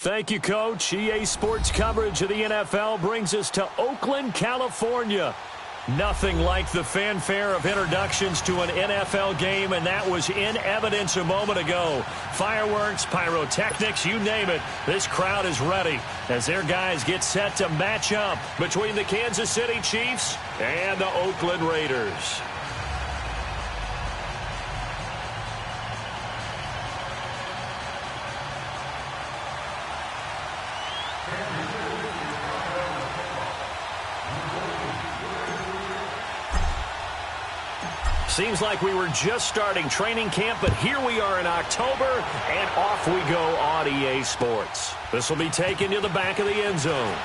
Thank you, Coach. EA Sports coverage of the NFL brings us to Oakland, California. Nothing like the fanfare of introductions to an NFL game, and that was in evidence a moment ago. Fireworks, pyrotechnics, you name it. This crowd is ready as their guys get set to match up between the Kansas City Chiefs and the Oakland Raiders. Seems like we were just starting training camp, but here we are in October, and off we go on EA Sports. This will be taken to the back of the end zone.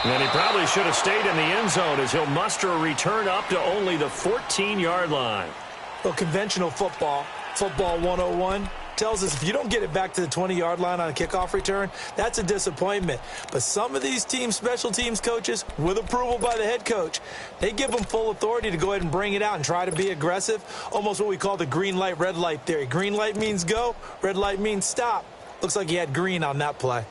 And he probably should have stayed in the end zone as he'll muster a return up to only the 14-yard line. Well, conventional football 101, tells us if you don't get it back to the 20-yard line on a kickoff return, that's a disappointment. But some of these teams, special teams coaches, with approval by the head coach, they give them full authority to go ahead and bring it out and try to be aggressive, almost what we call the green light, red light theory. Green light means go, red light means stop. Looks like he had green on that play.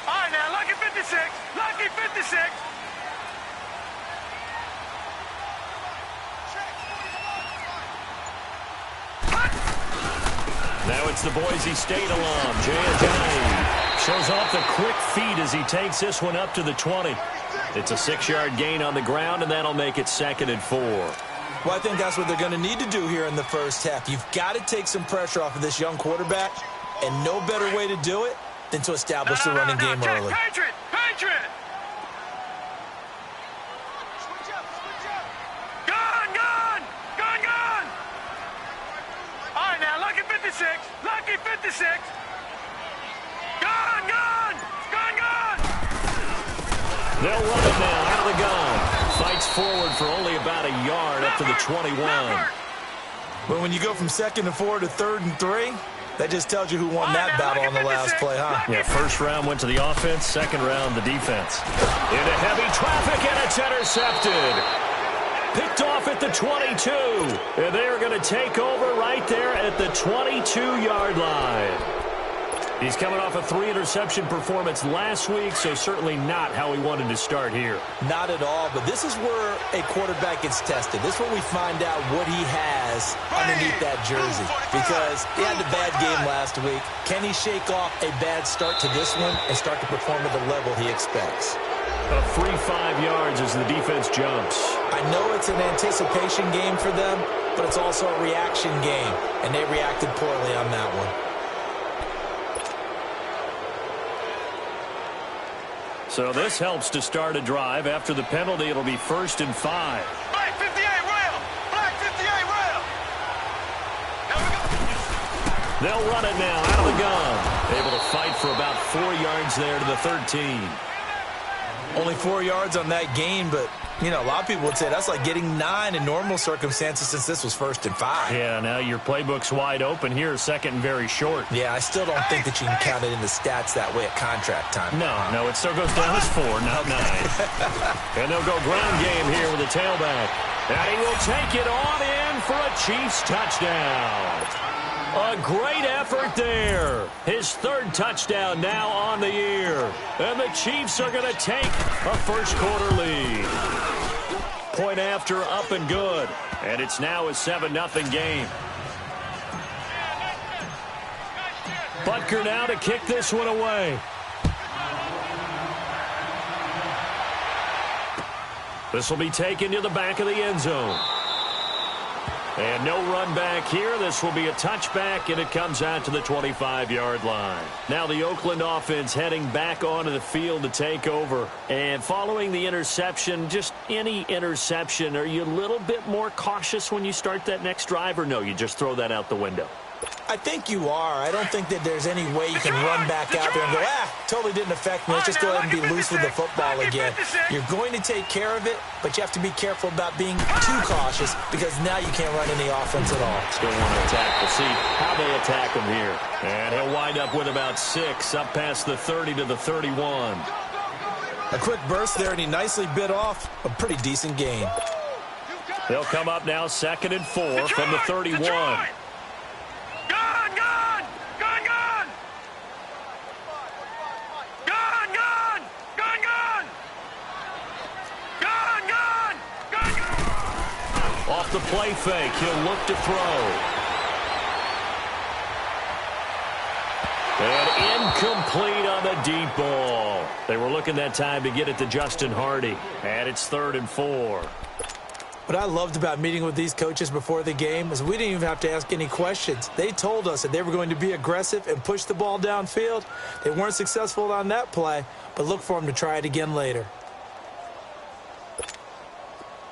All right, now, lucky 56, lucky 56. Now it's the Boise State alum, Jay Ajayi. Shows off the quick feet as he takes this one up to the 20. It's a 6-yard gain on the ground, and that'll make it 2nd and 4. Well, I think that's what they're going to need to do here in the first half. You've got to take some pressure off of this young quarterback, and no better way to do it than to establish the running game early. Patriot! Gone! All right, now, lucky 56, lucky 56. Gone! They'll run it now out of the gun. Fights forward for only about a yard up to the 21. Well, when you go from 2nd and 4 to 3rd and 3, that just tells you who won that battle on the last play, huh? Yeah, first round went to the offense, second round the defense. Into heavy traffic, and it's intercepted. Picked off at the 22. And they're going to take over right there at the 22-yard line. He's coming off a 3-interception performance last week, so certainly not how he wanted to start here. Not at all, but this is where a quarterback gets tested. This is where we find out what he has underneath that jersey. Because he had a bad game last week. Can he shake off a bad start to this one and start to perform at the level he expects? A free 5 yards as the defense jumps. I know it's an anticipation game for them, but it's also a reaction game, and they reacted poorly on that one. So this helps to start a drive. After the penalty, it'll be 1st and 5. Black 58 rail! Black 58 rail! Now we go. They'll run it now out of the gun. Able to fight for about 4 yards there to the 13. Only 4 yards on that gain, but, you know, a lot of people would say that's like getting 9 in normal circumstances since this was 1st and 5. Yeah, now your playbook's wide open here, 2nd and very short. Yeah, I still don't think that you can count it in the stats that way at contract time. No, it still goes down as 4, not 9. And they'll go ground game here with the tailback. And he will take it on in for a Chiefs touchdown. A great effort there. His 3rd touchdown now on the year. And the Chiefs are going to take a first-quarter lead. Point after, up and good. And it's now a 7-0 game. Butker now to kick this one away. This will be taken to the back of the end zone. And no run back here. This will be a touchback, and it comes out to the 25-yard line. Now the Oakland offense heading back onto the field to take over. And following the interception, just any interception, are you a little bit more cautious when you start that next drive, or no, you just throw that out the window? I think you are. I don't think that there's any way you can run back out there and go, totally didn't affect me. Let's just go ahead and be loose with the football again. You're going to take care of it, but you have to be careful about being too cautious because now you can't run any offense at all. Still want to attack. We'll see how they attack him here. And he'll wind up with about 6 up past the 30 to the 31. A quick burst there, and he nicely bit off a pretty decent gain. They'll come up now 2nd and 4 from the 31. Gun, gun! Gun, gun! Gun, gun! Gun, gun! Gun, gun! Gun, gun! Off the play fake, he'll look to throw. And incomplete on the deep ball. They were looking that time to get it to Justin Hardy. And it's 3rd and 4. What I loved about meeting with these coaches before the game is we didn't even have to ask any questions. They told us that they were going to be aggressive and push the ball downfield. They weren't successful on that play, but look for them to try it again later.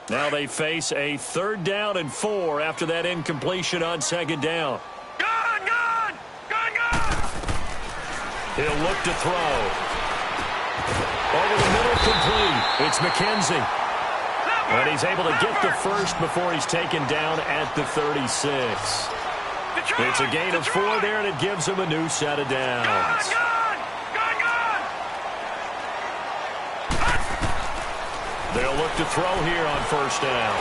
Now they face a 3rd down and 4 after that incompletion on 2nd down. Gun, gun! Gun, gun! He'll look to throw. Over the middle, complete. It's McKenzie. And he's able to get the first before he's taken down at the 36. It's a gain of 4 there, and it gives him a new set of downs. They'll look to throw here on 1st down.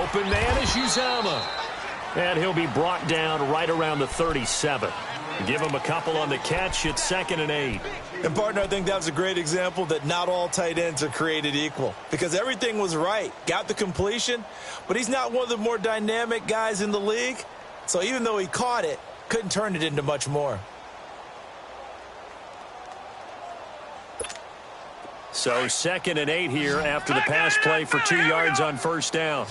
Open man is Uzama. And he'll be brought down right around the 37. Give him a couple on the catch. It's 2nd and 8. And, partner, I think that was a great example that not all tight ends are created equal. Because everything was right. Got the completion, but he's not one of the more dynamic guys in the league. So even though he caught it, couldn't turn it into much more. So 2nd and 8 here after the pass play for 2 yards on 1st down.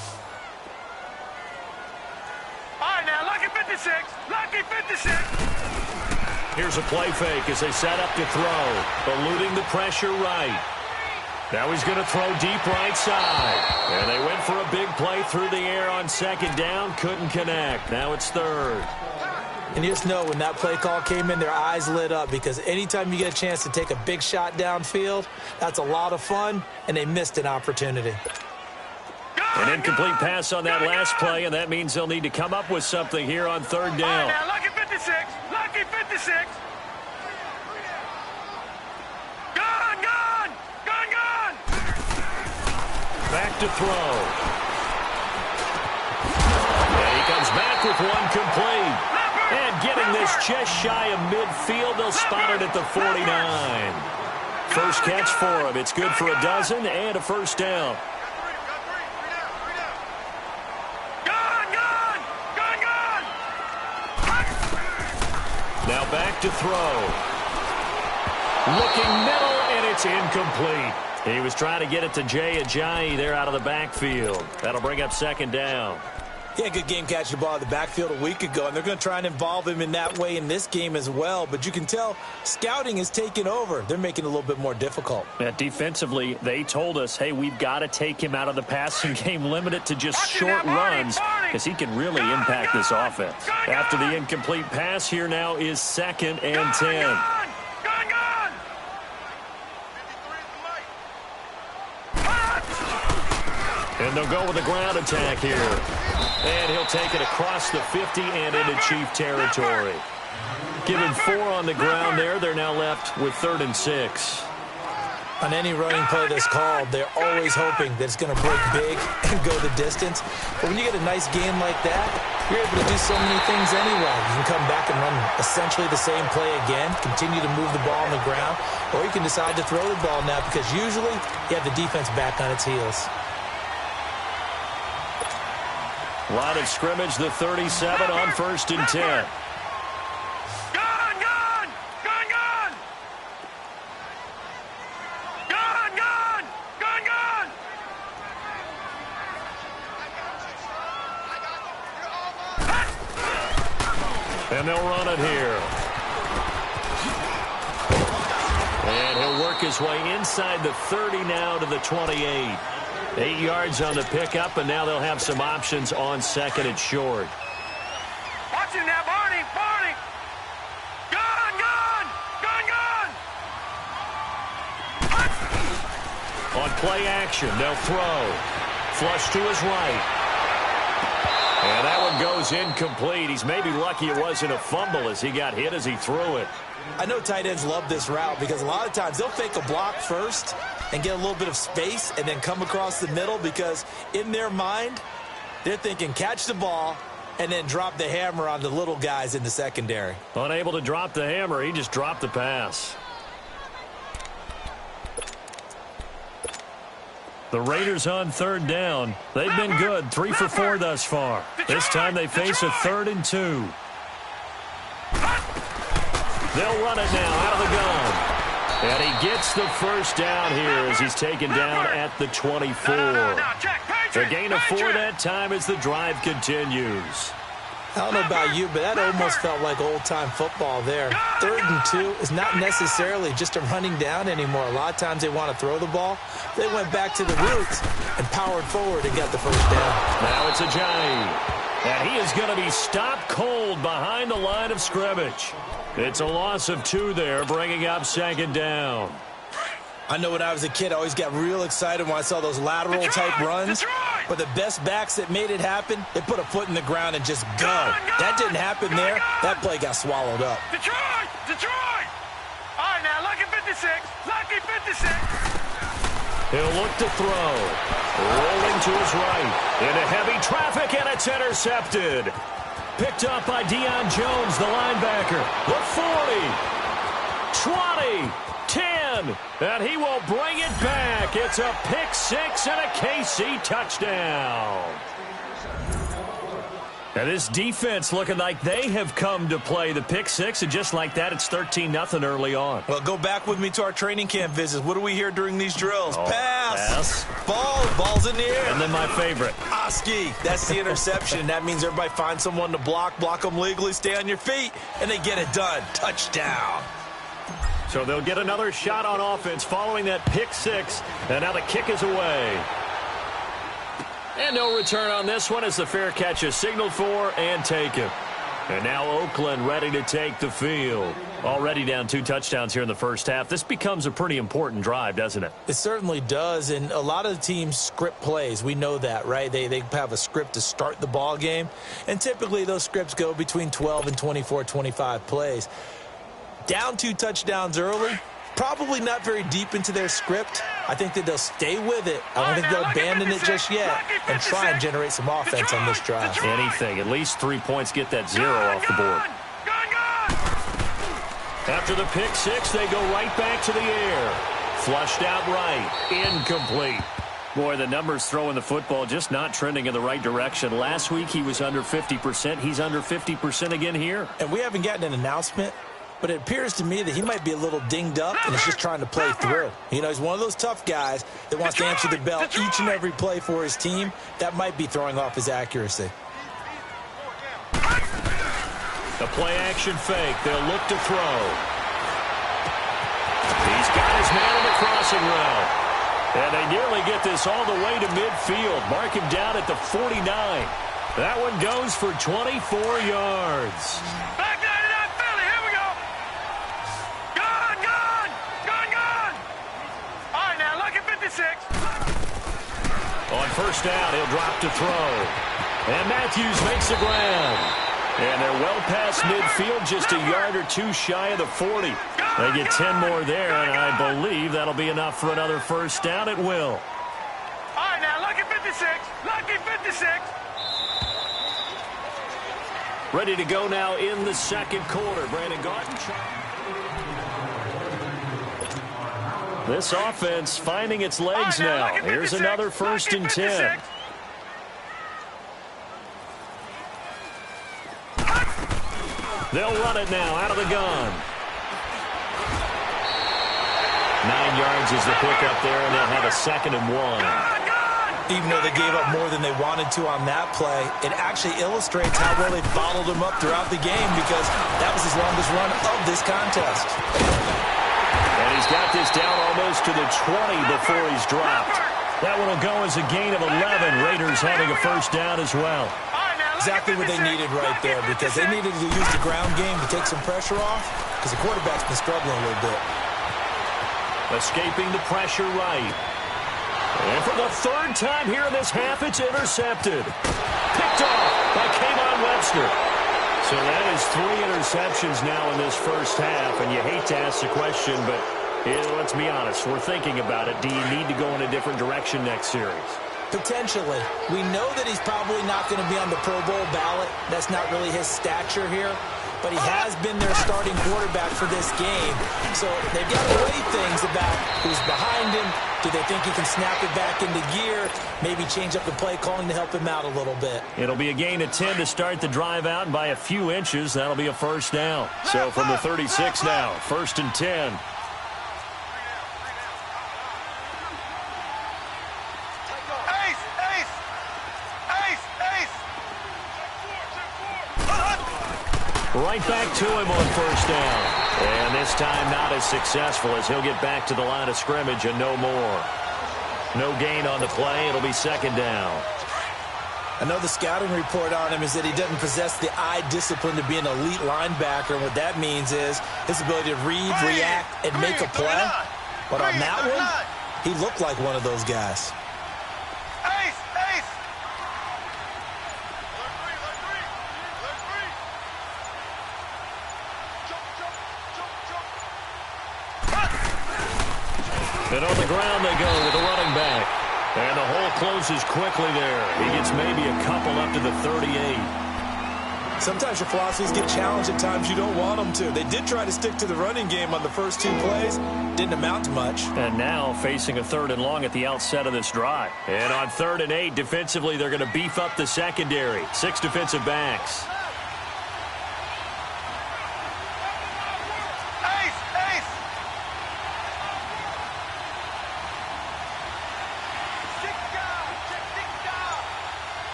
All right, now, lucky 56. Lucky 56. Here's a play fake as they set up to throw. Eluding the pressure right. Now he's going to throw deep right side. And they went for a big play through the air on 2nd down. Couldn't connect. Now it's 3rd. And you just know when that play call came in, their eyes lit up because anytime you get a chance to take a big shot downfield, that's a lot of fun, and they missed an opportunity. An incomplete pass on that last play, and that means they'll need to come up with something here on 3rd down. All right, now, lucky 56. Lucky 56. Gun, gun! Gun, gun! Back to throw. And he comes back with one complete. And getting this just shy of midfield, they'll spot it at the 49. First catch for him. It's good for a dozen and a 1st down. Now back to throw. Looking middle, and it's incomplete. He was trying to get it to Jay Ajayi there out of the backfield. That'll bring up 2nd down. Yeah, good game catching the ball in the backfield a week ago, and they're going to try and involve him in that way in this game as well. But you can tell scouting is taking over. They're making it a little bit more difficult. Yeah, defensively, they told us, hey, we've got to take him out of the passing game, limit it to just short runs because he can really impact this offense. After the incomplete pass, here now is 2nd and 10. And they'll go with a ground attack here. And he'll take it across the 50 and into Chief territory. Give him 4 on the ground there. They're now left with 3rd and 6. On any running play that's called, they're always hoping that it's going to break big and go the distance. But when you get a nice game like that, you're able to do so many things anyway. You can come back and run essentially the same play again, continue to move the ball on the ground, or you can decide to throw the ball now because usually you have the defense back on its heels. Line of scrimmage, the 37 on 1st and 10. Gun, gun! Gun, gun! Gun, gun! Gun, gun! And they'll run it here. And he'll work his way inside the 30 now to the 28. 8 yards on the pickup, and now they'll have some options on 2nd and short. Watch him now, Barney! Barney! Gun, gun! Gun, gun! On play action, they'll throw. Flush to his right. And that one one goes incomplete. He's maybe lucky it wasn't a fumble as he got hit as he threw it. I know tight ends love this route because a lot of times they'll fake a block first and get a little bit of space and then come across the middle because in their mind, they're thinking catch the ball and then drop the hammer on the little guys in the secondary. Unable to drop the hammer, he just dropped the pass. The Raiders on third down. They've been good, 3 for 4 thus far. This time they face a 3rd and 2. They'll run it now out of the gun. And he gets the first down here as he's taken down at the 24. A gain of 4 that time as the drive continues. I don't know about you, but that almost felt like old-time football there. 3rd and 2 is not necessarily just a running down anymore. A lot of times they want to throw the ball. They went back to the roots and powered forward and got the first down. Now it's Ajayi. And he is going to be stopped cold behind the line of scrimmage. It's a loss of 2 there, bringing up 2nd down. I know when I was a kid, I always got real excited when I saw those lateral-type runs. But the best backs that made it happen, they put a foot in the ground and just go. That didn't happen there. That play got swallowed up. Detroit! Detroit! All right, now, lucky 56. Lucky 56. He'll look to throw. Rolling to his right. Into heavy traffic, and it's intercepted. Picked up by Deion Jones, the linebacker. The 40. 20. 10, and he will bring it back. It's a pick 6 and a KC touchdown. Now this defense looking like they have come to play the pick 6, and just like that, it's 13-0 early on. Well, go back with me to our training camp visits. What do we hear during these drills? Pass. Ball's in the air. And then my favorite. Oski. That's the interception. That means everybody finds someone to block them legally, stay on your feet, and they get it done. Touchdown. So they'll get another shot on offense following that pick 6, and now the kick is away. And no return on this one as the fair catch is signaled for and taken. And now Oakland ready to take the field. Already down 2 touchdowns here in the first half. This becomes a pretty important drive, doesn't it? It certainly does, and a lot of the teams script plays. We know that, right? They have a script to start the ball game, and typically those scripts go between 12 and 24, 25 plays. Down 2 touchdowns early, probably not very deep into their script. I think that they'll stay with it. I don't think they'll abandon it just yet and try and generate some offense on this drive. Anything, at least 3 points, get that 0 off the board. After the pick 6, they go right back to the air. Flushed out right, incomplete. Boy, the numbers throwing the football just not trending in the right direction. Last week he was under 50%. He's under 50% again here. And we haven't gotten an announcement, but it appears to me that he might be a little dinged up and is just trying to play through. You know, he's one of those tough guys that wants to answer the bell each and every play for his team. That might be throwing off his accuracy. The play-action fake. They'll look to throw. He's got his man on the crossing route. And they nearly get this all the way to midfield. Mark him down at the 49. That one goes for 24 yards. On first down, he'll drop to throw. And Matthews makes the ground. And they're well past midfield, just a yard or 2 shy of the 40. They get 10 more there, and I believe that'll be enough for another first down. It will. All right, now, lucky 56. Lucky 56. Ready to go now in the second quarter. Brandon Garden. This offense finding its legs now. Here's another 1st and 10. They'll run it now out of the gun. 9 yards is the pickup there, and they'll have a 2nd and 1. Even though they gave up more than they wanted to on that play, it actually illustrates how well they followed him up throughout the game because that was his longest run of this contest. And he's got this down almost to the 20 before he's dropped. That one will go as a gain of 11. Raiders having a first down as well. Exactly what they needed right there because they needed to use the ground game to take some pressure off because the quarterback's been struggling a little bit. Escaping the pressure right. And for the 3rd time here in this half, it's intercepted. Picked off by Kayvon Webster. So that is 3 interceptions now in this first half, and you hate to ask the question, but let's be honest, we're thinking about it. Do you need to go in a different direction next series? Potentially. We know that he's probably not going to be on the Pro Bowl ballot. That's not really his stature here. But he has been their starting quarterback for this game. So they've got to weigh things about who's behind him. Do they think he can snap it back into gear? Maybe change up the play calling to help him out a little bit. It'll be a gain of 10 to start the drive out, and by a few inches, that'll be a first down. So from the 36 now, 1st and 10. Right back to him on first down. And this time not as successful as he'll get back to the line of scrimmage and no more. No gain on the play. It'll be 2nd down. I know the scouting report on him is that he doesn't possess the eye discipline to be an elite linebacker. And what that means is his ability to read, react, and make a play. But on that one, he looked like one of those guys. And on the ground they go with the running back. And the hole closes quickly there. He gets maybe a couple up to the 38. Sometimes your philosophies get challenged at times you don't want them to. They did try to stick to the running game on the first 2 plays. Didn't amount to much. And now facing a 3rd and long at the outset of this drive. And on 3rd and 8, defensively, they're going to beef up the secondary. 6 defensive backs.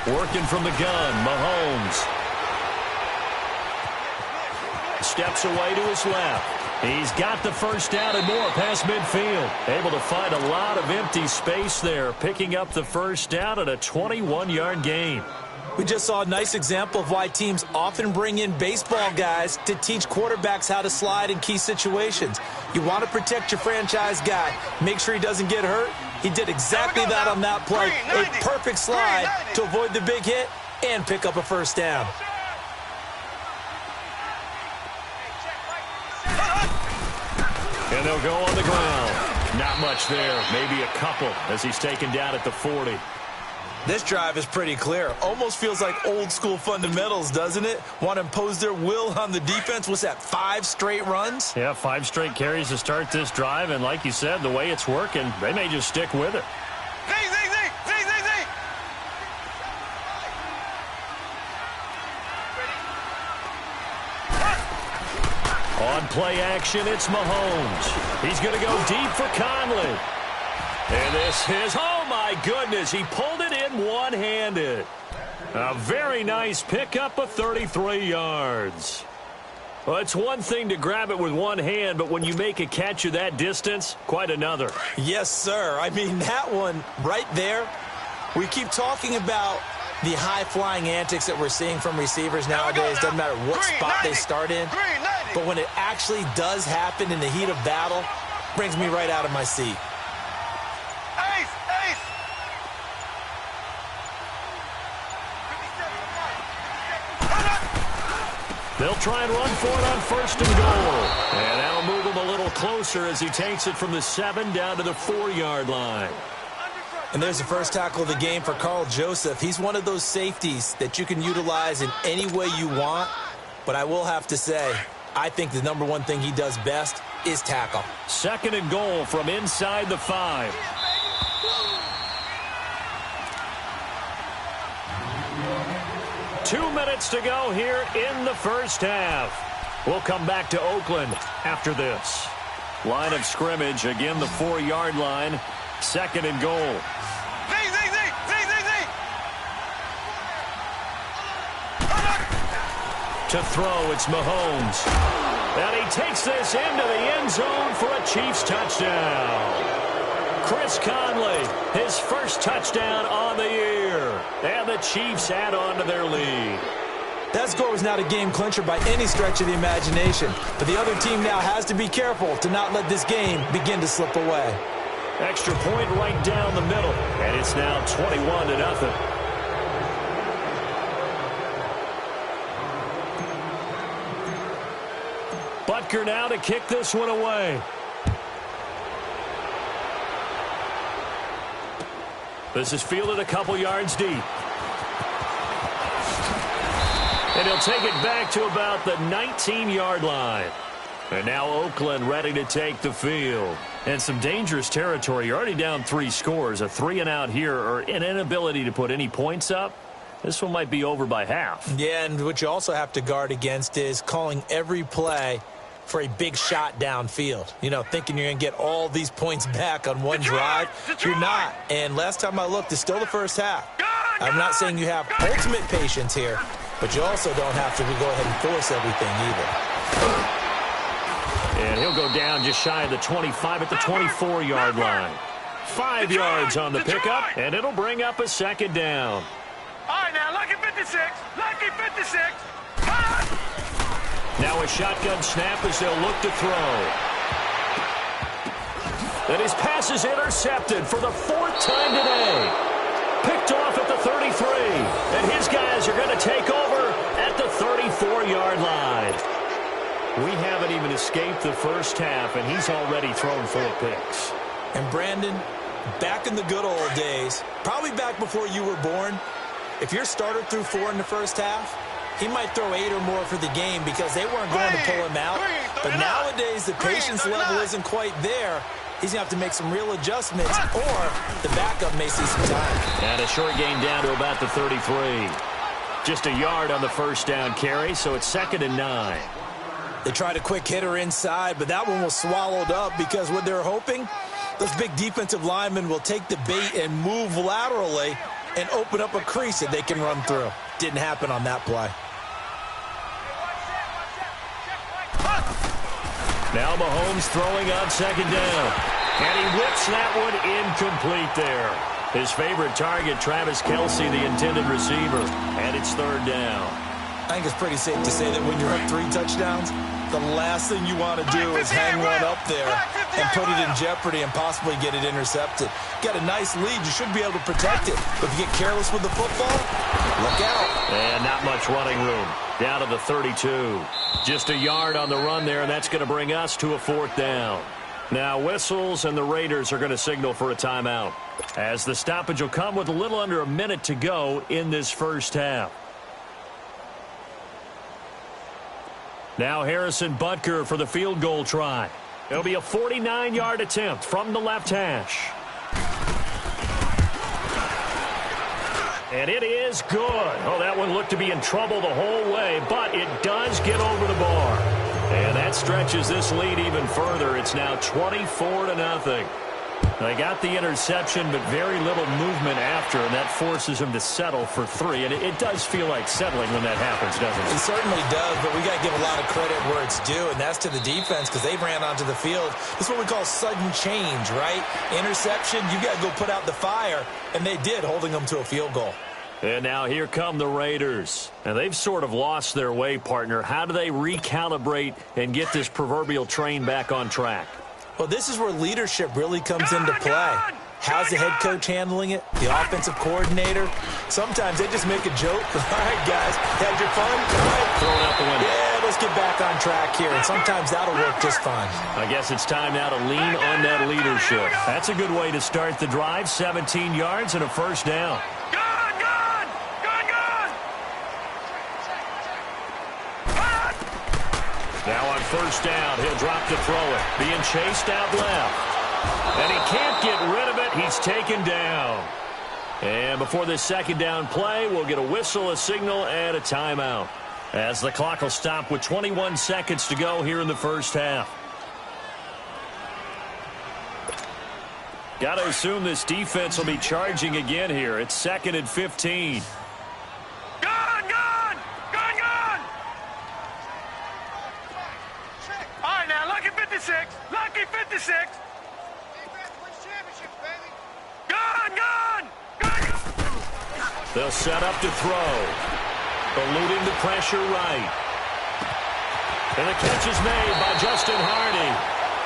Working from the gun, Mahomes. Steps away to his left. He's got the first down and more past midfield. Able to find a lot of empty space there, picking up the first down at a 21-yard gain. We just saw a nice example of why teams often bring in baseball guys to teach quarterbacks how to slide in key situations. You want to protect your franchise guy. Make sure he doesn't get hurt. He did exactly that on that play. A perfect slide to avoid the big hit and pick up a first down. And they'll go on the ground. Not much there. Maybe a couple as he's taken down at the 40. This drive is pretty clear. Almost feels like old school fundamentals, doesn't it? Want to impose their will on the defense. What's that, 5 straight runs? Yeah, 5 straight carries to start this drive. And like you said, the way it's working, they may just stick with it. On play action, it's Mahomes. He's going to go deep for Conley. And this is, oh my goodness, he pulled it in one-handed. A very nice pickup of 33 yards. Well, it's one thing to grab it with one hand, but when you make a catch of that distance, quite another. Yes, sir. I mean, that one right there, we keep talking about the high-flying antics that we're seeing from receivers nowadays. Doesn't matter what spot they start in. But when it actually does happen in the heat of battle, brings me right out of my seat. They'll try and run for it on 1st and goal. And that'll move him a little closer as he takes it from the 7 down to the 4-yard line. And there's the first tackle of the game for Carl Joseph. He's one of those safeties that you can utilize in any way you want. But I will have to say, I think the number one thing he does best is tackle. 2nd and goal from inside the 5. Two minutes to go here in the first half. We'll come back to Oakland after this. Line of scrimmage, again the 4-yard line. 2nd and goal. To throw, it's Mahomes. And he takes this into the end zone for a Chiefs touchdown. Chris Conley, his first touchdown on the year. And the Chiefs add on to their lead. That score was not a game clincher by any stretch of the imagination. But the other team now has to be careful to not let this game begin to slip away. Extra point right down the middle. And it's now 21-0. Butker now to kick this one away. This is fielded a couple yards deep. And he'll take it back to about the 19-yard line. And now Oakland ready to take the field. And some dangerous territory. You're already down 3 scores. A 3-and-out here or an inability to put any points up. This one might be over by half. Yeah, and what you also have to guard against is calling every play for a big shot downfield. You know, thinking you're going to get all these points back on one drive. You're not. And last time I looked, it's still the first half. I'm not saying you have ultimate patience here, but you also don't have to go ahead and force everything either. And he'll go down just shy of the 25 at the 24-yard line. 5 yards on the pickup, and it'll bring up a second down. All right, now, lucky 56. Lucky 56. Now a shotgun snap as they'll look to throw. And his pass is intercepted for the 4th time today. Picked off at the 33. And his guys are going to take over at the 34-yard line. We haven't even escaped the first half, and he's already thrown 4 picks. And Brandon, back in the good old days, probably back before you were born, if your starter threw 4 in the first half, he might throw 8 or more for the game because they weren't going to pull him out. But nowadays, the patience level isn't quite there. He's going to have to make some real adjustments, or the backup may see some time. And a short gain down to about the 33. Just a yard on the first down carry, so it's 2nd and 9. They tried a quick hitter inside, but that one was swallowed up because what they're hoping, those big defensive linemen will take the bait and move laterally and open up a crease that they can run through. Didn't happen on that play. Now Mahomes throwing on 2nd down. And he whips that one incomplete there. His favorite target, Travis Kelce, the intended receiver. And it's 3rd down. I think it's pretty safe to say that when you're up 3 touchdowns, the last thing you want to do is hang one up there and put it in jeopardy and possibly get it intercepted. Got a nice lead. You should be able to protect it. But if you get careless with the football, look out. And not much running room. Down to the 32. Just a yard on the run there, and that's going to bring us to a 4th down. Now whistles, and the Raiders are going to signal for a timeout, as the stoppage will come with a little under a minute to go in this first half. Now Harrison Butker for the field goal try. It'll be a 49-yard attempt from the left hash. And it is good. Oh, that one looked to be in trouble the whole way, but it does get over the bar. And that stretches this lead even further. It's now 24-0. They got the interception, but very little movement after, and that forces them to settle for 3. And it does feel like settling when that happens, doesn't it? It certainly does, but we got to give a lot of credit where it's due, and that's to the defense because they ran onto the field. This is what we call sudden change, right? Interception, you got to go put out the fire, and they did, holding them to a field goal. And now here come the Raiders. And they've sort of lost their way, partner. How do they recalibrate and get this proverbial train back on track? Well, this is where leadership really comes into play. How's the head coach handling it? The offensive coordinator? Sometimes they just make a joke. All right, guys, had your fun? All right. Throw it out the window. Yeah, let's get back on track here. And sometimes that'll work just fine. I guess it's time now to lean on that leadership. That's a good way to start the drive. 17 yards and a 1st down. Now on 1st down, he'll drop to throw it. Being chased out left. And he can't get rid of it. He's taken down. And before this 2nd down play, we'll get a whistle, a signal, and a timeout, as the clock will stop with 21 seconds to go here in the first half. Got to assume this defense will be charging again here. It's 2nd and 15. Lucky 56. Gone. They'll set up to throw. Eluding the pressure right. And the catch is made by Justin Hardy.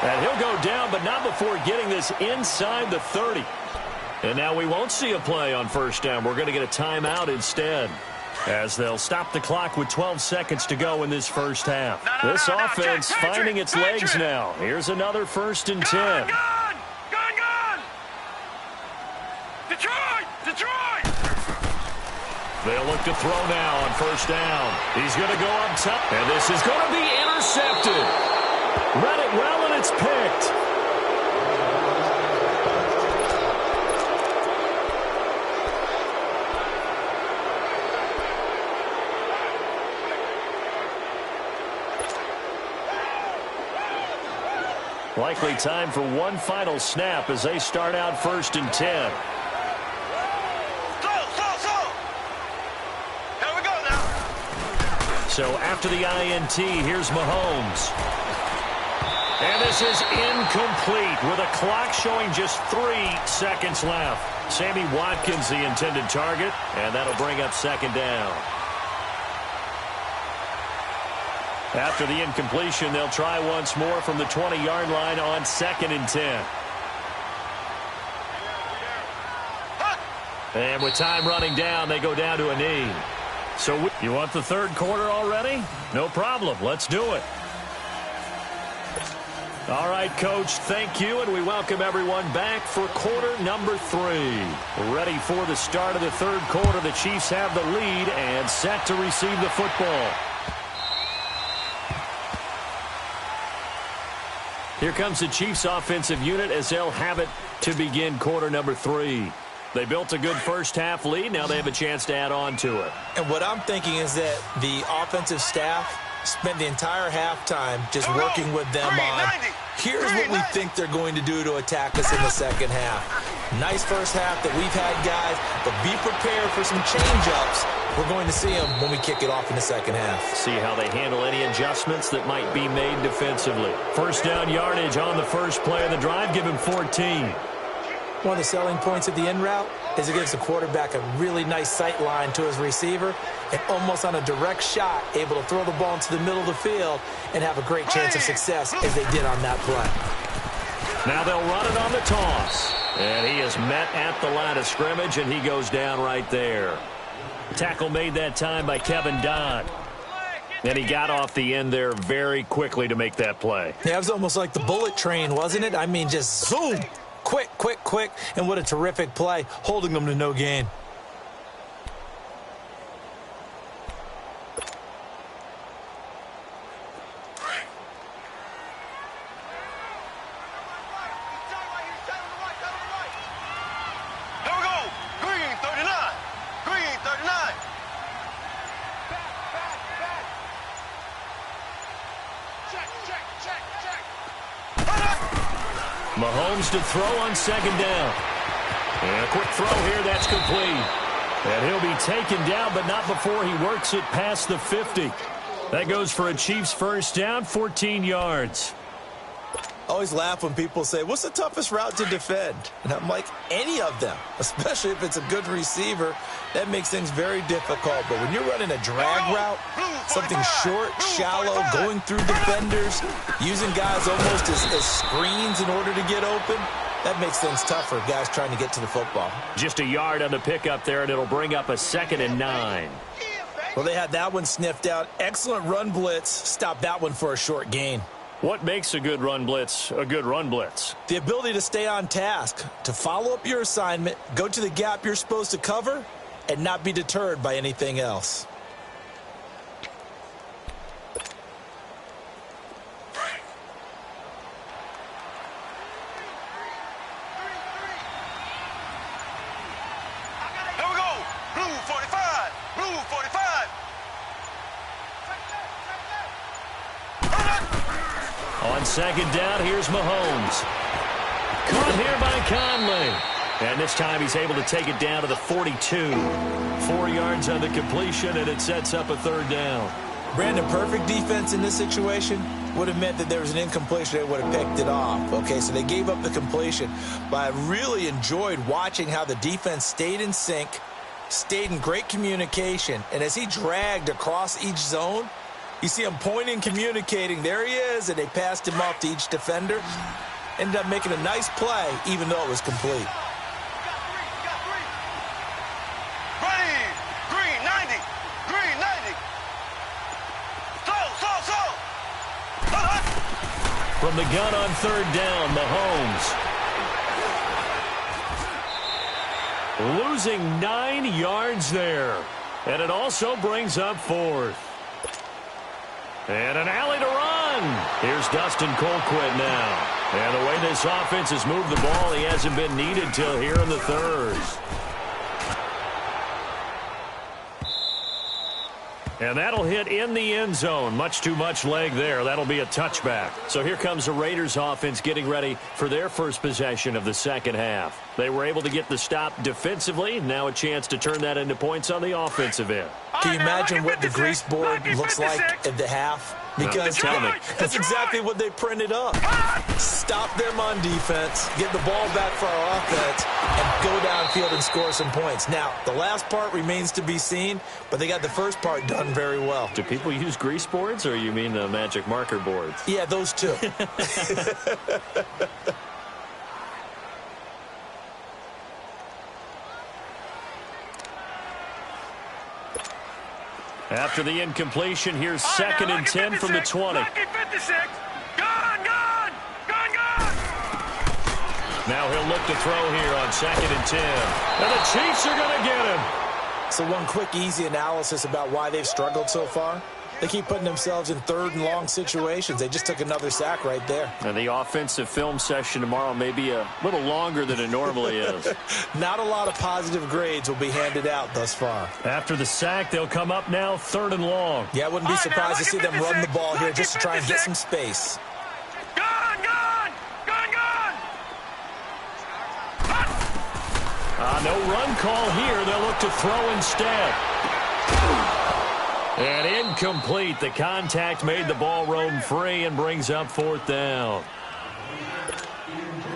And he'll go down, but not before getting this inside the 30. And now we won't see a play on first down. We're going to get a timeout instead, as they'll stop the clock with 12 seconds to go in this first half. This offense finding its legs now. Here's another 1st and 10. Gone! Detroit! They'll look to throw now on first down. He's going to go up top, and this is going to be intercepted. Read it well, and it's picked. Likely time for one final snap as they start out 1st and 10. Here we go now. So after the INT, here's Mahomes. And this is incomplete with a clock showing just 3 seconds left. Sammy Watkins the intended target, and that'll bring up 2nd down. After the incompletion, they'll try once more from the 20-yard line on 2nd and 10. And with time running down, they go down to a knee. So you want the 3rd quarter already? No problem. Let's do it. All right, Coach, thank you, and we welcome everyone back for quarter number 3. Ready for the start of the 3rd quarter. The Chiefs have the lead and set to receive the football. Here comes the Chiefs offensive unit as they'll have it to begin quarter number 3. They built a good first half lead. Now they have a chance to add on to it. And what I'm thinking is that the offensive staff spent the entire halftime just working with them on, here's what we think they're going to do to attack us in the second half. Nice first half that we've had, guys, but be prepared for some change-ups. We're going to see them when we kick it off in the second half. See how they handle any adjustments that might be made defensively. First down yardage on the first play of the drive. Give him 14. One of the selling points of the in route is it gives the quarterback a really nice sight line to his receiver and almost on a direct shot able to throw the ball into the middle of the field and have a great chance of success as they did on that play. Now they'll run it on the toss. And he is met at the line of scrimmage, and he goes down right there. Tackle made that time by Kevin Dodd. And he got off the end there very quickly to make that play. Yeah, it was almost like the bullet train, wasn't it? I mean, just zoom. Quick, and what a terrific play, holding them to no gain. Here we go. Green 39. Green 39. Back. Check. Mahomes to throw on second down. And a quick throw here, that's complete. And he'll be taken down, but not before he works it past the 50. That goes for a Chiefs first down, 14 yards. I always laugh when people say, what's the toughest route to defend? And I'm like, any of them, especially if it's a good receiver. That makes things very difficult. But when you're running a drag route, something short, shallow, going through defenders, using guys almost as screens in order to get open, that makes things tougher, guys trying to get to the football. Just a yard on the pickup there, and it'll bring up a 2nd and 9. Well, they had that one sniffed out. Excellent run blitz. Stop that one for a short gain. What makes a good run blitz a good run blitz? The ability to stay on task, to follow up your assignment, go to the gap you're supposed to cover, and not be deterred by anything else. Here we go. Blue 45. Blue 45. On second down, here's Mahomes. Caught here by Conley. And this time he's able to take it down to the 42. 4 yards on the completion, and it sets up a 3rd down. Brandon, perfect defense in this situation would have meant that there was an incompletion. They would have picked it off. Okay, so they gave up the completion. But I really enjoyed watching how the defense stayed in sync, stayed in great communication. And as he dragged across each zone, You see him pointing, communicating. There he is, and they passed him off to each defender. Ended up making a nice play, even though it was complete. Green 90. Green 90. Slow. From the gun on third down, Mahomes. Losing 9 yards there. And it also brings up fourth. And an alley to run. Here's Dustin Colquitt now. And the way this offense has moved the ball, he hasn't been needed till here in the third. And that'll hit in the end zone. Much too much leg there. That'll be a touchback. So here comes the Raiders offense getting ready for their first possession of the second half. They were able to get the stop defensively. Now a chance to turn that into points on the offensive end. Can you imagine what the grease board looks like at the half? Because that's exactly what they printed up. Stop them on defense, get the ball back for our offense, and go downfield and score some points. Now, the last part remains to be seen, but they got the first part done very well. Do people use grease boards, or you mean the magic marker boards? Yeah, those two. After the incompletion, here's second and 10 from the 20. Lucky 56. Gone. Now he'll look to throw here on second and 10. And the Chiefs are going to get him. So one quick, easy analysis about why they've struggled so far. They keep putting themselves in third and long situations. They just took another sack right there. And the offensive film session tomorrow may be a little longer than it normally is. Not a lot of positive grades will be handed out thus far. After the sack, they'll come up now third and long. Yeah, I wouldn't be surprised to see them run the ball here just to try and get some space. Gone. No run call here. They'll look to throw instead. And incomplete. The contact made the ball roam free and brings up fourth down.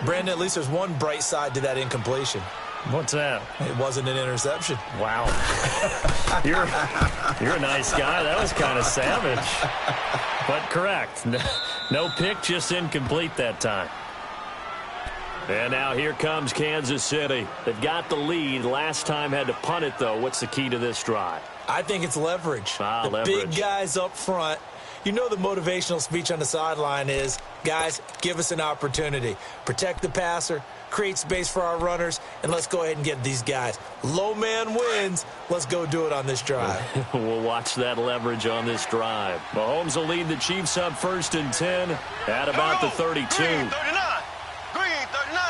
Brandon, at least there's one bright side to that incompletion. What's that? It wasn't an interception. Wow. You're a nice guy. That was kind of savage. But correct. No pick, just incomplete that time. And now here comes Kansas City. They've got the lead. Last time had to punt it, though. What's the key to this drive? I think it's leverage. Leverage. Big guys up front. You know the motivational speech on the sideline is, guys, give us an opportunity. Protect the passer, create space for our runners, and let's go ahead and get these guys. Low man wins. Let's go do it on this drive. We'll watch that leverage on this drive. Mahomes will lead the Chiefs up first and 10 at about the 32. Green 39. Green 39.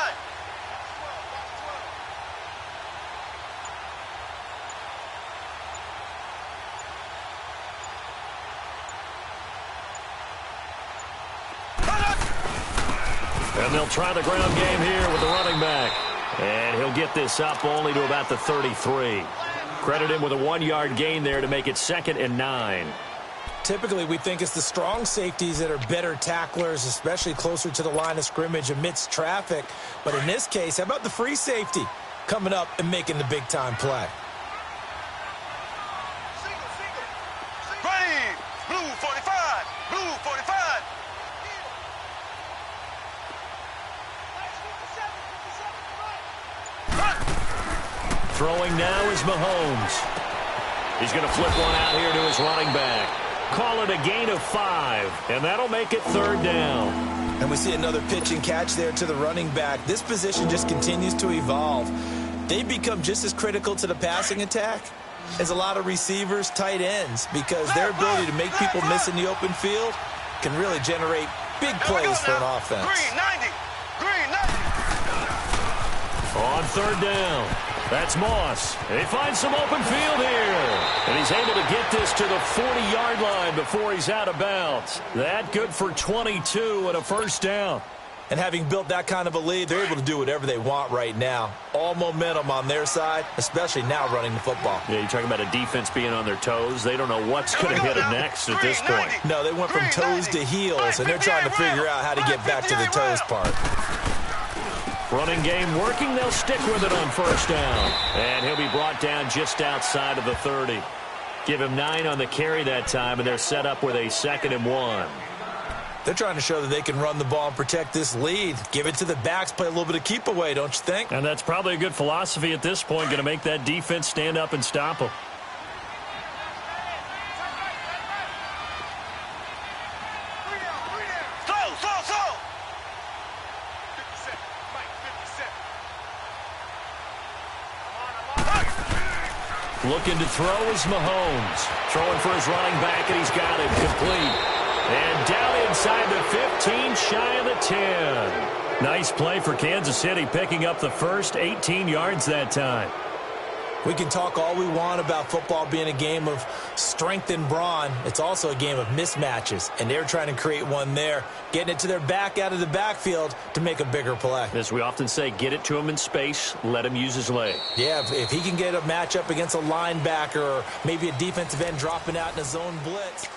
And they'll try the ground game here with the running back. And he'll get this up only to about the 33. Credit him with a 1-yard gain there to make it 2nd and 9. Typically, we think it's the strong safeties that are better tacklers, especially closer to the line of scrimmage amidst traffic. But in this case, how about the free safety coming up and making the big-time play? Ready. Blue 45. Blue 45. Throwing now is Mahomes. He's going to flip one out here to his running back. Call it a gain of 5, and that'll make it 3rd down. And we see another pitch and catch there to the running back. This position just continues to evolve. They become just as critical to the passing attack as a lot of receivers, tight ends, because their ability to make people miss in the open field can really generate big plays for an offense. Green 90. Green 90. On 3rd down. That's Moss. And he finds some open field here. And he's able to get this to the 40-yard line before he's out of bounds. That good for 22 and a 1st down. And having built that kind of a lead, they're able to do whatever they want right now. All momentum on their side, especially now running the football. Yeah, you're talking about a defense being on their toes. They don't know what's going to hit them next at this point. No, they went from toes to heels, and they're trying to figure out how to get back to the toes part. Running game working. They'll stick with it on 1st down. And he'll be brought down just outside of the 30. Give him 9 on the carry that time, and they're set up with a 2nd and 1. They're trying to show that they can run the ball and protect this lead. Give it to the backs, play a little bit of keep away, don't you think? And that's probably a good philosophy at this point, going to make that defense stand up and stop them. Looking to throw is Mahomes. Throwing for his running back, and he's got it complete. And down inside the 15, shy of the 10. Nice play for Kansas City, picking up the first 18 yards that time. We can talk all we want about football being a game of strength and brawn. It's also a game of mismatches, and they're trying to create one there, getting it to their back out of the backfield to make a bigger play. As we often say, get it to him in space, let him use his leg. Yeah, if he can get a matchup against a linebacker or maybe a defensive end dropping out in a zone blitz.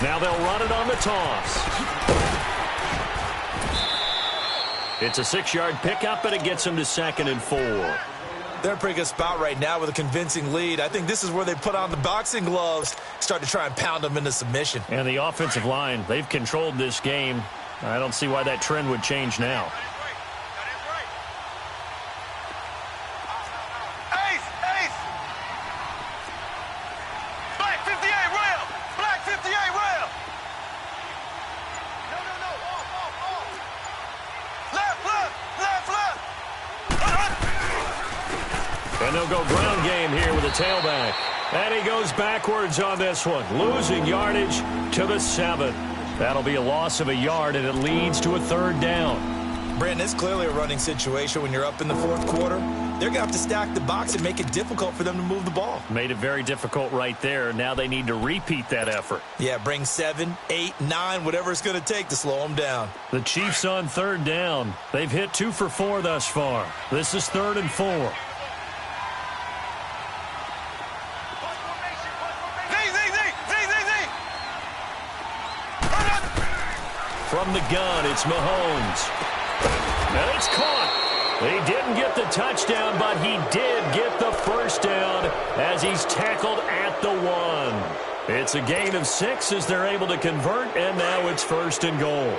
Now they'll run it on the toss. It's a 6-yard pickup, and it gets them to 2nd and 4. They're in a pretty good spot right now with a convincing lead. I think this is where they put on the boxing gloves, start to try and pound them into submission. And the offensive line, they've controlled this game. I don't see why that trend would change now. And they'll go ground game here with a tailback. And he goes backwards on this one, losing yardage to the 7. That'll be a loss of a yard, and it leads to a 3rd down. Brandon, it's clearly a running situation when you're up in the 4th quarter. They're going to have to stack the box and make it difficult for them to move the ball. Made it very difficult right there. Now they need to repeat that effort. Yeah, bring 7, 8, 9, whatever it's going to take to slow them down. The Chiefs on 3rd down. They've hit 2 for 4 thus far. This is 3rd and 4. From the gun, it's Mahomes. And it's caught. He didn't get the touchdown, but he did get the 1st down as he's tackled at the 1. It's a gain of 6 as they're able to convert, and now it's 1st and goal.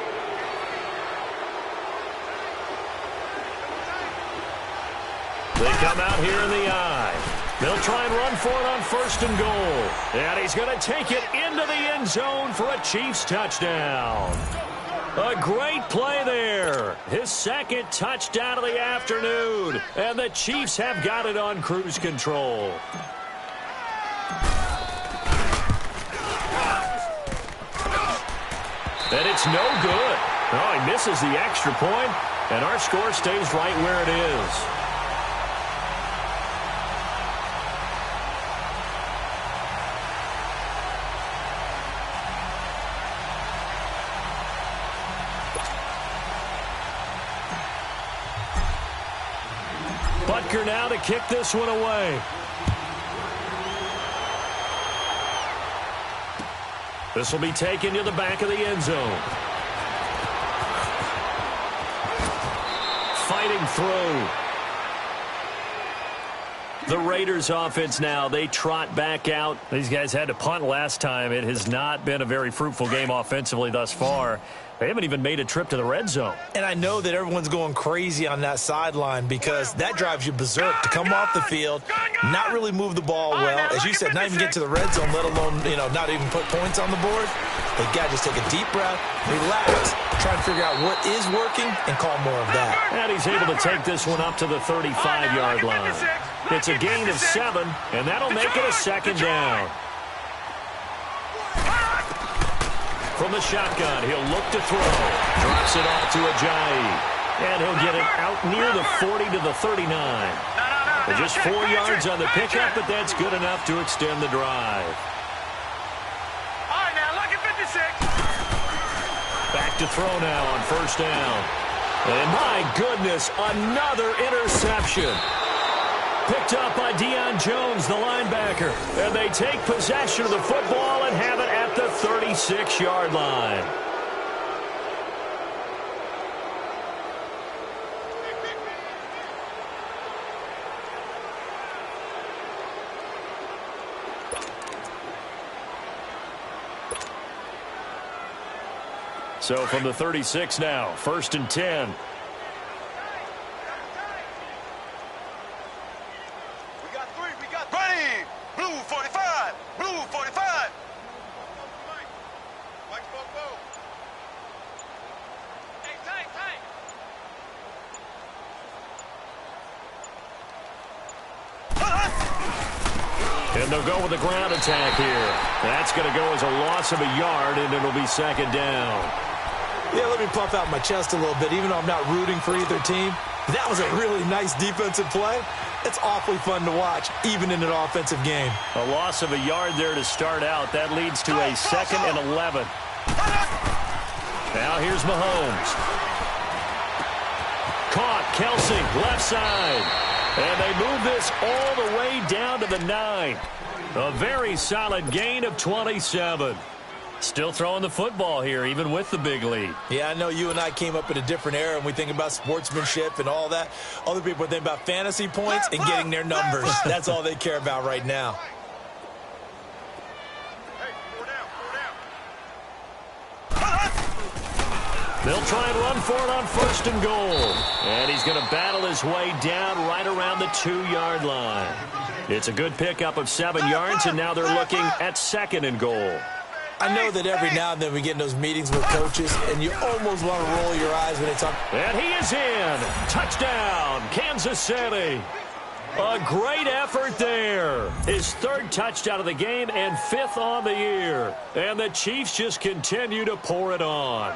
They come out here in the eye. They'll try and run for it on 1st and goal. And he's going to take it into the end zone for a Chiefs touchdown. A great play there. His 2nd touchdown of the afternoon. And the Chiefs have got it on cruise control. And it's no good. Oh, he misses the extra point, and our score stays right where it is. Butker now to kick this one away. This will be taken to the back of the end zone. Fighting through. The Raiders offense now, they trot back out. These guys had to punt last time. It has not been a very fruitful game offensively thus far. They haven't even made a trip to the red zone. And I know that everyone's going crazy on that sideline because that drives you berserk to come off the field, not really move the ball well. As you said, not even get to the red zone, let alone, not even put points on the board. They got to just take a deep breath, relax, try and figure out what is working and call more of that. And he's able to take this one up to the 35-yard line. It's a gain of 7, and that'll make it a 2nd down. From the shotgun, he'll look to throw. Drops it off to Ajayi. And he'll get it out near the 40 to the 39. Just 4 yards on the pickup, but that's good enough to extend the drive. All right, now, look at 56. Back to throw now on 1st down. And my goodness, another interception. picked up by Deion Jones, the linebacker. And they take possession of the football and have it at the 36-yard line. So from the 36 now, 1st and 10. We got 3. We got 3. Blue 45. Blue 45. Mike, hey, tank. And they'll go with the ground attack here. That's going to go as a loss of a yard, and it'll be 2nd down. Yeah, let me puff out my chest a little bit, even though I'm not rooting for either team. That was a really nice defensive play. It's awfully fun to watch, even in an offensive game. A loss of a yard there to start out. That leads to a 2nd and 11. Now here's Mahomes. Caught, Kelsey, left side. And they move this all the way down to the 9. A very solid gain of 27. Still throwing the football here, even with the big lead. Yeah, I know you and I came up in a different era, and we think about sportsmanship and all that. Other people think about fantasy points and getting their numbers. That's all they care about right now. They'll try and run for it on 1st and goal. And he's going to battle his way down right around the 2-yard line. It's a good pickup of 7 yards, and now they're looking at 2nd and goal. I know that every now and then we get in those meetings with coaches, and you almost want to roll your eyes when they talk. And he is in. Touchdown, Kansas City. A great effort there. His 3rd touchdown of the game and 5th on the year. And the Chiefs just continue to pour it on.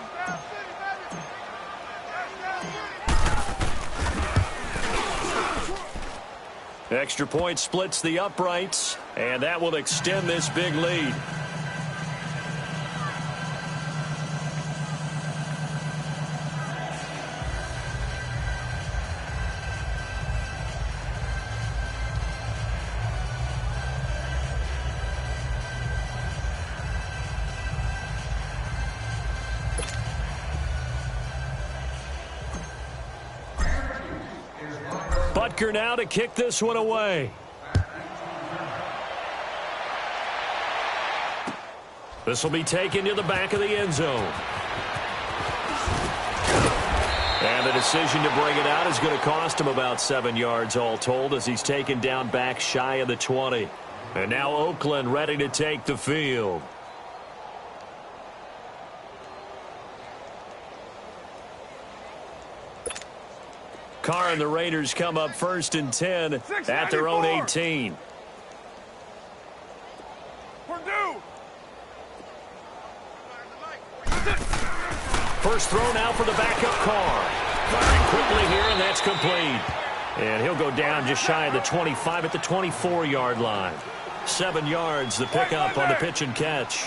Extra point splits the uprights, and that will extend this big lead. Butker now to kick this one away. This will be taken to the back of the end zone. And the decision to bring it out is going to cost him about 7 yards all told, as he's taken down back shy of the 20. And now Oakland ready to take the field. Carr and the Raiders come up 1st and 10 at their own 18. First throw now for the backup Carr. Firing quickly here, and that's complete. And he'll go down just shy of the 25 at the 24-yard line. 7 yards, the pickup on the pitch and catch.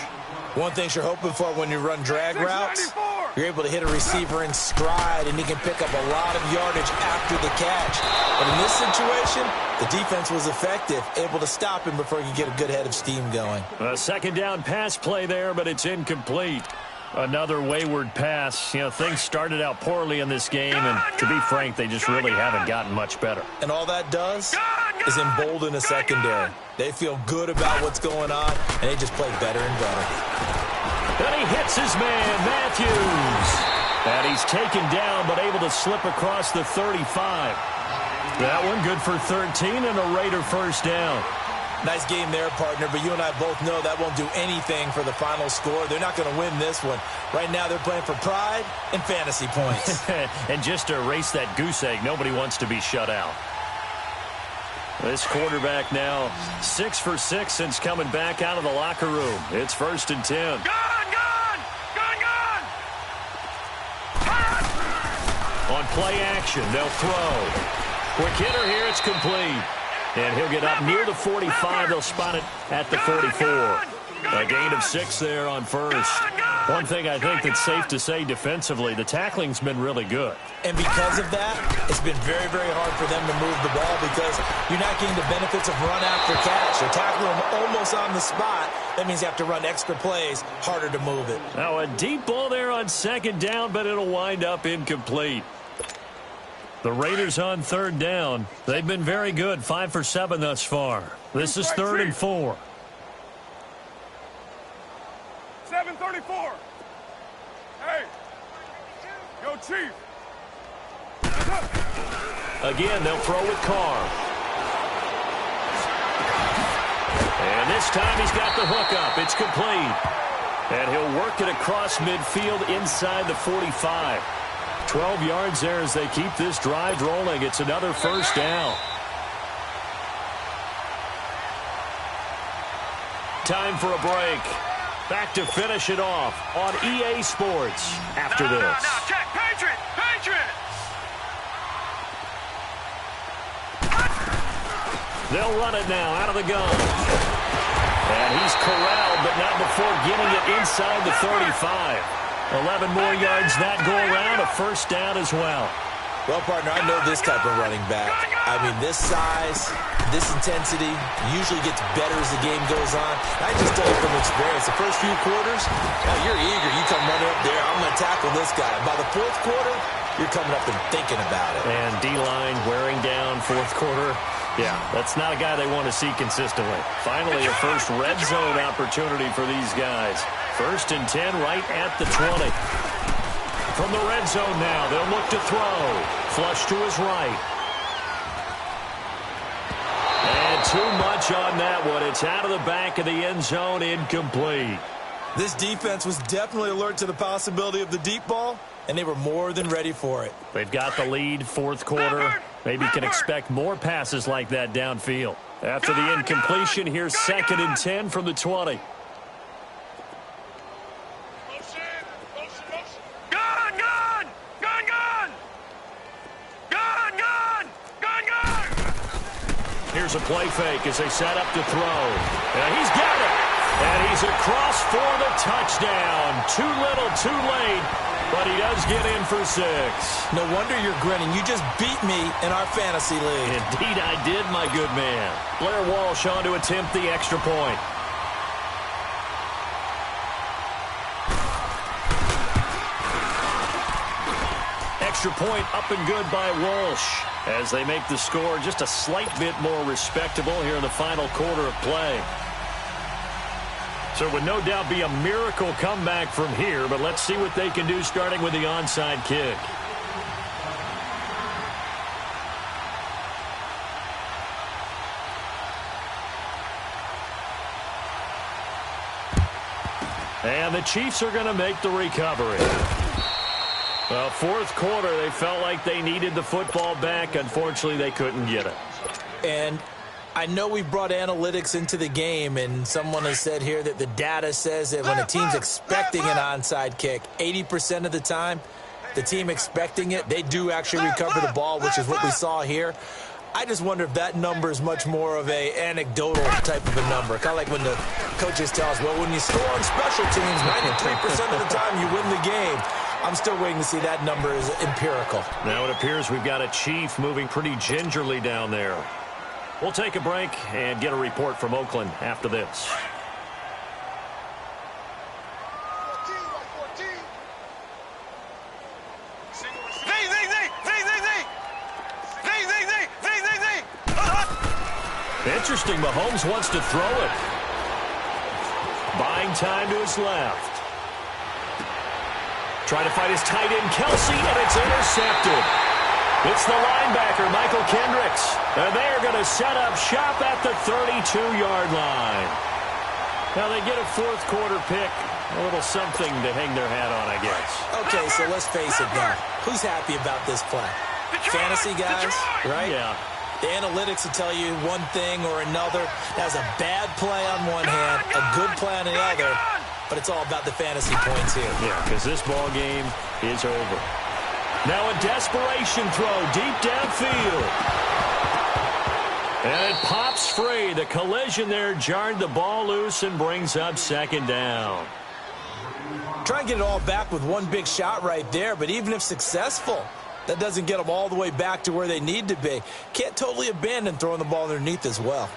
One thing you're hoping for when you run drag routes, you're able to hit a receiver in stride, and he can pick up a lot of yardage after the catch. But in this situation, the defense was effective, able to stop him before he could get a good head of steam going. A 2nd down pass play there, but it's incomplete. Another wayward pass. You know, things started out poorly in this game, and to be frank, they just really haven't gotten much better. And all that does is embolden a secondary. They feel good about what's going on, and they just play better and better. And he hits his man, Matthews. And he's taken down, but able to slip across the 35. That one good for 13 and a Raider 1st down. Nice game there, partner, but you and I both know that won't do anything for the final score. They're not going to win this one. Right now they're playing for pride and fantasy points. And just to erase that goose egg, nobody wants to be shut out. This quarterback now 6 for 6 since coming back out of the locker room. It's 1st and 10. On play action, they'll throw. Quick hitter here, it's complete. And he'll get up near the 45. They'll spot it at the 44. A gain of 6 there on first. One thing I think that's safe to say defensively, the tackling's been really good. And because of that, it's been very, very hard for them to move the ball because you're not getting the benefits of run after catch. You're tackling them almost on the spot. That means you have to run extra plays, harder to move it. Now a deep ball there on second down, but it'll wind up incomplete. The Raiders on third down. They've been very good, 5 for 7 thus far. This is 3rd and 4. 7:34. Hey, yo, Chief. Again, they'll throw with Carr. And this time he's got the hook up. It's complete. And he'll work it across midfield inside the 45. 12 yards there as they keep this drive rolling. It's another first down. Time for a break. Back to finish it off on EA Sports after this. No, check. Patriot. They'll run it now out of the gun. And he's corralled, but not before getting it inside the 35. 11 more yards that go around, a first down as well. Well, partner, I know this type of running back. I mean, this size, this intensity usually gets better as the game goes on. I just tell you from experience, the first few quarters, you're eager. You come running up there, I'm going to tackle this guy. By the fourth quarter, you're coming up and thinking about it. And D-line wearing down fourth quarter. Yeah, that's not a guy they want to see consistently. Finally, a first red zone opportunity for these guys. 1st and 10 right at the 20. From the red zone now, they'll look to throw. Flush to his right. And too much on that one. It's out of the back of the end zone, incomplete. This defense was definitely alert to the possibility of the deep ball, and they were more than ready for it. They've got the lead, fourth quarter. Maybe can expect more passes like that downfield. After the incompletion, here's 2nd and 10 from the 20. Here's a play fake as they set up to throw. And he's got it. And he's across for the touchdown. Too little, too late. But he does get in for 6. No wonder you're grinning. You just beat me in our fantasy league. Indeed I did, my good man. Blair Walsh on to attempt the extra point. Extra point up and good by Walsh as they make the score just a slight bit more respectable here in the final quarter of play. So it would no doubt be a miracle comeback from here, but let's see what they can do starting with the onside kick. And the Chiefs are going to make the recovery. Well, fourth quarter, they felt like they needed the football back. Unfortunately, they couldn't get it. And I know we've brought analytics into the game, and someone has said here that the data says that when a team's expecting an onside kick, 80% of the time, the team expecting it, they do actually recover the ball, which is what we saw here. I just wonder if that number is much more of a anecdotal type of a number. Kind of like when the coaches tell us, well, when you score on special teams, 93% of the time you win the game. I'm still waiting to see that number is empirical. Now it appears we've got a Chief moving pretty gingerly down there. We'll take a break and get a report from Oakland after this. Interesting, Mahomes wants to throw it. Buying time to his left. Trying to fight his tight end, Kelsey, and it's intercepted. It's the linebacker, Michael Kendricks. And they're going to set up shop at the 32-yard line. Now they get a fourth quarter pick. A little something to hang their hat on, I guess. Okay, so let's face it now. Who's happy about this play? Fantasy guys, right? Yeah. The analytics will tell you one thing or another. That's a bad play on one hand, a good play on the other, but it's all about the fantasy points here. Yeah, because this ball game is over. Now a desperation throw deep downfield. And it pops free. The collision there jarred the ball loose and brings up 2nd down. Try and get it all back with one big shot right there, but even if successful, that doesn't get them all the way back to where they need to be. Can't totally abandon throwing the ball underneath as well.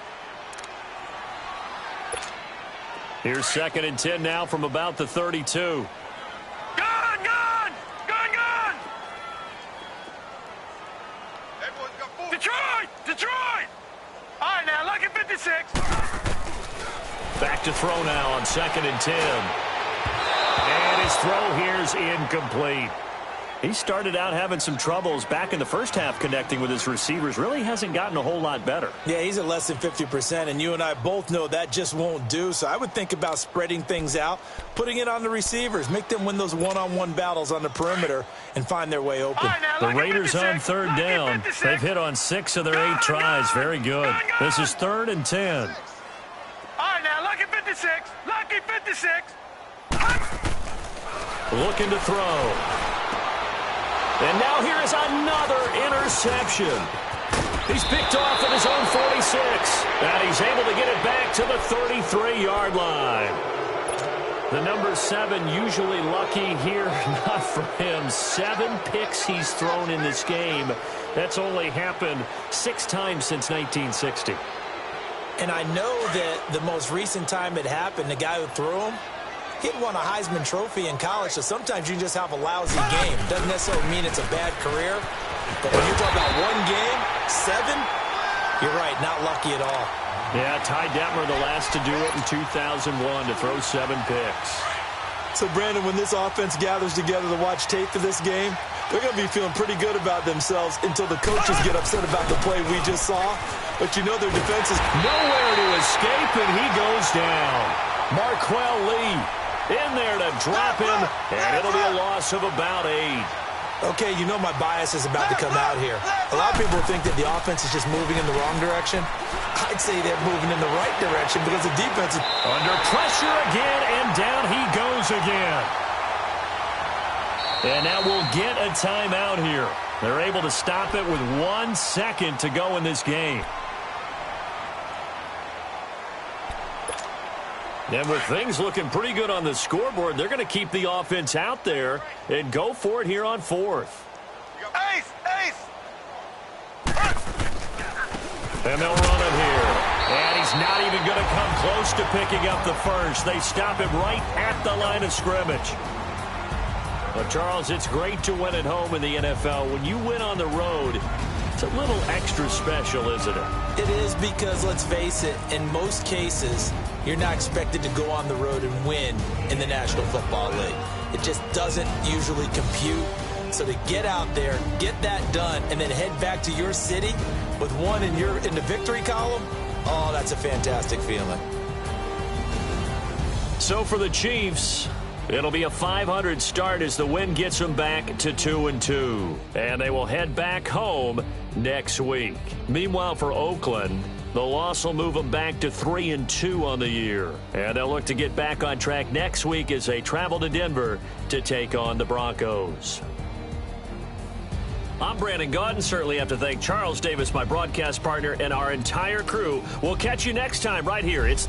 Here's 2nd and 10 now from about the 32. Detroit! All right, now, lucky 56. Back to throw now on 2nd and 10. And his throw here's incomplete. He started out having some troubles back in the first half connecting with his receivers. Really hasn't gotten a whole lot better. Yeah, he's at less than 50%, and you and I both know that just won't do. So I would think about spreading things out, putting it on the receivers, make them win those one-on-one battles on the perimeter and find their way open. Right, now, the Raiders on 3rd down. They've hit on 6 of their 8 tries. Very good. This is 3rd and 10. All right, now, lucky 56. Lucky 56. Looking to throw. And now here is another interception. He's picked off at his own 46. And he's able to get it back to the 33-yard line. The number 7 usually lucky here. Not for him. 7 picks he's thrown in this game. That's only happened 6 times since 1960. And I know that the most recent time it happened, the guy who threw him, he'd won a Heisman Trophy in college, so sometimes you just have a lousy game. Doesn't necessarily mean it's a bad career, but when you're talking about one game, 7, you're right, not lucky at all. Yeah, Ty Detmer the last to do it in 2001 to throw 7 picks. So, Brandon, when this offense gathers together to watch tape for this game, they're going to be feeling pretty good about themselves until the coaches get upset about the play we just saw. But you know their defense is nowhere to escape, and he goes down. Marquell Lee in there to drop him, and it'll be a loss of about 8. Okay, you know my bias is about to come out here. A lot of people think that the offense is just moving in the wrong direction. I'd say they're moving in the right direction because the defense is under pressure again, and down he goes again. And now we'll get a timeout here. They're able to stop it with 1 second to go in this game. And with things looking pretty good on the scoreboard, they're going to keep the offense out there and go for it here on 4th. Ace! And they'll run it here. And he's not even going to come close to picking up the first. They stop him right at the line of scrimmage. Well, Charles, it's great to win at home in the NFL. When you win on the road, it's a little extra special, isn't it? It is because, let's face it, in most cases, you're not expected to go on the road and win in the National Football League. It just doesn't usually compute. So to get out there, get that done, and then head back to your city with one in the victory column, oh, that's a fantastic feeling. So for the Chiefs, it'll be a .500 start as the win gets them back to 2-2. And they will head back home next week. Meanwhile, for Oakland, the loss will move them back to 3-2 on the year. And they'll look to get back on track next week as they travel to Denver to take on the Broncos. I'm Brandon Gaudin. Certainly have to thank Charles Davis, my broadcast partner, and our entire crew. We'll catch you next time right here. It's